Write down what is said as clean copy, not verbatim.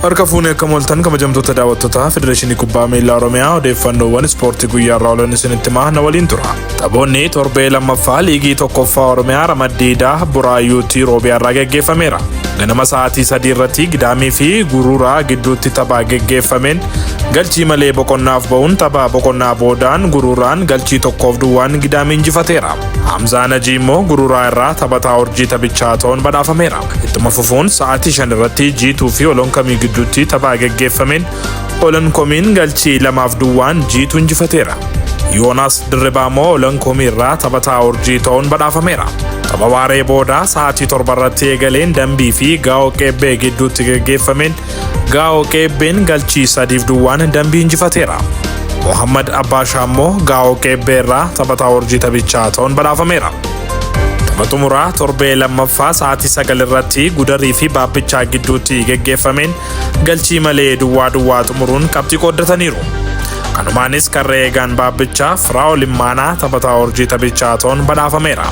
Harka fuunee akka mooltan kabajamtoota daawwattoota Federeeshinii Kubbaa Miilaa Oromiyaa odeeffannoowwan ispoortii guyyaa irraa oolan isinitti himaa waliin tura. Taphootni torbee lammaffaa Liigii tokkoffaa Oromiyaa Ramaddii D Buraayuu Roobii irraa geggeeffameera. Ganama sa'aatii 3 irratti Gidaamii fi Guruuraa gidduutti taphaa geggeeffameen galchii malee boqonnaaf ba'uun taphaa boqonnaa boodaan Guruuraan galchii 1-2 Gidaamii injifateera. Hamzaa Najii immoo Guruuraa irraa taphataa urjii taphichaa ta'uun badhaafameera. Ittuma fufuun sa'aatii 5 irratti Jiituu fi Olonkamii gidduutti taphaa geggeeffameen Olonkomiin galchii 2-2 Jiituu injifateera. Yoonaas Dirribaa immoo Olonkomii irraa taphataa urjii ta'uun badhaafameera. Tapha waaree boodaa sa'aatii 7 irratti eegaleen Dambii fi Gaa'oo Qeebbee gidduutti geggeeffameen Gaa'oo Qeebbeen galchii 3-2 Dambii injifateera. Mohammad Abbaashaa immoo Gaa'oo Qeebbee irraa taphataa urjii taphichaa ta'uun badhaafameera. Tapha xumuraa torbee lammaffaa sa'aatii 9 irratti Gudarii fi Baabbichaa gidduutti geggeeffameen galchii malee 2-2 xumuruun qabxii qooddataniiru. Kanumaanis karree eegaan Baabbichaa Firaa'ol Immaanaa taphataa urjii taphichaa ta'uun badhaafameera.